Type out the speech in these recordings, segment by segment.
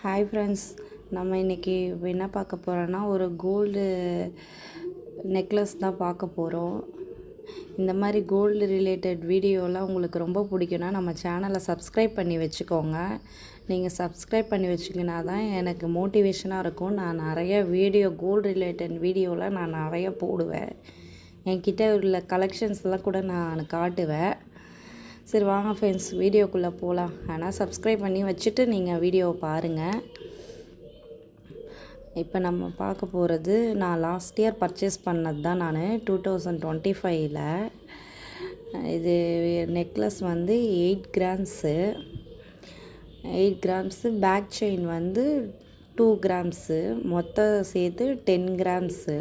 Hi friends, நம்ம இன்றைக்கி என்ன பார்க்க போகிறோன்னா ஒரு கோல்டு நெக்லஸ் தான் பார்க்க போகிறோம். இந்த மாதிரி கோல்டு ரிலேட்டட் வீடியோலாம் உங்களுக்கு ரொம்ப பிடிக்குன்னா நம்ம சேனலை சப்ஸ்கிரைப் பண்ணி வச்சுக்கோங்க. நீங்கள் சப்ஸ்கிரைப் பண்ணி வச்சிங்கன்னா தான் எனக்கு மோட்டிவேஷனாக இருக்கும். நான் நிறைய கோல்டு ரிலேட்டட் வீடியோலாம் நான் நிறைய போடுவேன். என்கிட்ட உள்ள கலெக்ஷன்ஸ்லாம் கூட நான் காட்டுவேன். சரி வாங்க ஃப்ரெண்ட்ஸ், வீடியோக்குள்ளே போகலாம். ஆனால் சப்ஸ்கிரைப் பண்ணி வச்சுட்டு நீங்கள் வீடியோவை பாருங்கள். இப்போ நம்ம பார்க்க போகிறது நான் லாஸ்ட் இயர் பர்ச்சேஸ் பண்ணது தான். நான் 2025 இது நெக்லஸ் வந்து 8 கிராம்ஸு 8 கிராம்ஸு பேக் செயின் வந்து 2 கிராம்ஸு மொத்தம் சேர்த்து 10 கிராம்ஸு.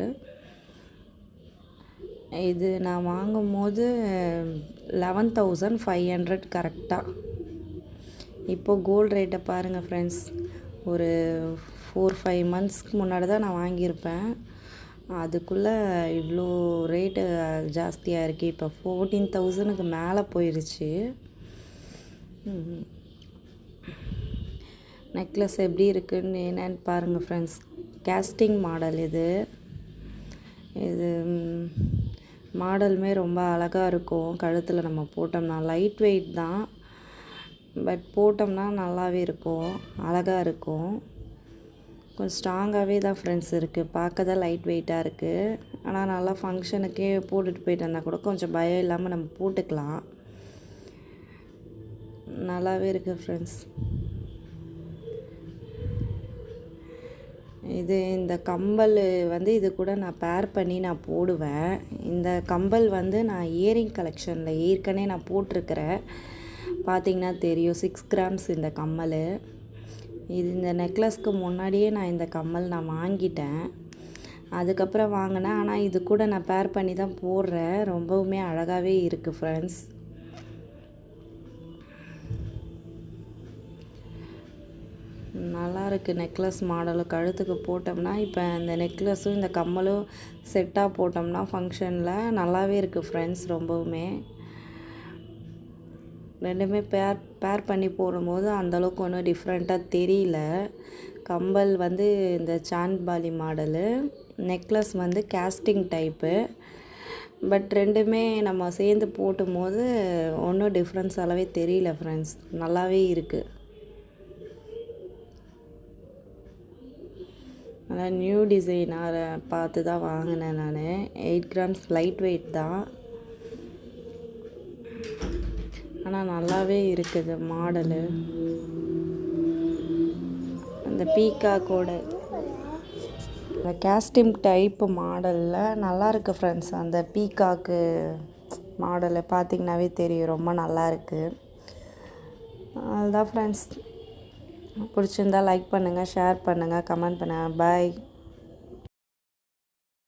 இது நான் வாங்கும் போது 11,500 கரெக்டாக. இப்போது கோல்டு ரேட்டை பாருங்கள் ஃப்ரெண்ட்ஸ். ஒரு 4-5 மந்த்ஸ்க்கு முன்னாடி தான் நான் வாங்கியிருப்பேன். அதுக்குள்ளே இவ்வளோ ரேட்டு ஜாஸ்தியாக இருக்குது. இப்போ 14,000க்கு மேலே போயிடுச்சு. நெக்லஸ் எப்படி இருக்குன்னு என்னன்னு பாருங்கள் ஃப்ரெண்ட்ஸ். கேஸ்டிங் மாடல் இது மாடலுமே ரொம்ப அழகாக இருக்கும். கழுத்தில் நம்ம போட்டோம்னா லைட் வெயிட் தான், பட் போட்டோம்னா நல்லாவே இருக்கும், அழகாக இருக்கும். கொஞ்சம் ஸ்ட்ராங்காகவே தான் ஃப்ரெண்ட்ஸ் இருக்குது. பார்க்க தான் லைட் வெயிட்டாக இருக்குது. ஆனால் நல்லா ஃபங்க்ஷனுக்கே போட்டுட்டு போயிட்டு வந்தால் கூட கொஞ்சம் பயம் இல்லாமல் நம்ம போட்டுக்கலாம். நல்லாவே இருக்குது ஃப்ரெண்ட்ஸ். இந்த கம்பல் வந்து இது கூட நான் பேர் பண்ணி நான் போடுவேன். இந்த கம்பல் வந்து நான் இயரிங் கலெக்ஷனில் ஏற்கனவே நான் போட்டிருக்கிறேன். பார்த்திங்கன்னா தெரியும், 6 கிராம்ஸ் இந்த கம்மல். இந்த நெக்லஸ்க்கு முன்னாடியே நான் இந்த கம்மல் நான் வாங்கிட்டேன். அதுக்கப்புறம் வாங்கினேன். ஆனால் இது கூட நான் பேர் பண்ணி தான் போடுறேன். ரொம்பவுமே அழகாகவே இருக்குது ஃப்ரெண்ட்ஸ். நல்லா இருக்குது நெக்லஸ் மாடலு. கழுத்துக்கு போட்டோம்னா இப்போ இந்த நெக்லஸும் இந்த கம்மலும் செட்டாக போட்டோம்னா ஃபங்க்ஷனில் நல்லாவே இருக்குது ஃப்ரெண்ட்ஸ். ரொம்பவுமே ரெண்டுமே பேர் பண்ணி போடும்போது அந்தளவுக்கு ஒன்றும் டிஃப்ரெண்ட்டாக தெரியல. கம்பல் வந்து இந்த சாந்த்பாலி மாடலு, நெக்லஸ் வந்து கேஸ்டிங் டைப்பு. பட் ரெண்டுமே நம்ம சேர்ந்து போட்டும்போது ஒன்றும் டிஃப்ரென்ஸ் அளவே தெரியல ஃப்ரெண்ட்ஸ். நல்லாவே இருக்குது. ஆனால் நியூ டிசைனாக பார்த்து தான் வாங்கினேன் நான். 8 கிராம்ஸ் லைட் வெயிட் தான், ஆனால் நல்லாவே இருக்குது மாடலு. அந்த பீகாக்கோட இந்த கேஸ்டிங் டைப்பு மாடலில் நல்லா இருக்குது ஃப்ரெண்ட்ஸ். அந்த பீகாக்கு மாடலை பார்த்திங்கனாவே தெரியும், ரொம்ப நல்லா இருக்குது. அதுதான் ஃப்ரெண்ட்ஸ். பிடிச்சிருந்தால் லைக் பண்ணுங்கள், ஷேர் பண்ணுங்கள், கமெண்ட் பண்ணுங்கள். பாய்.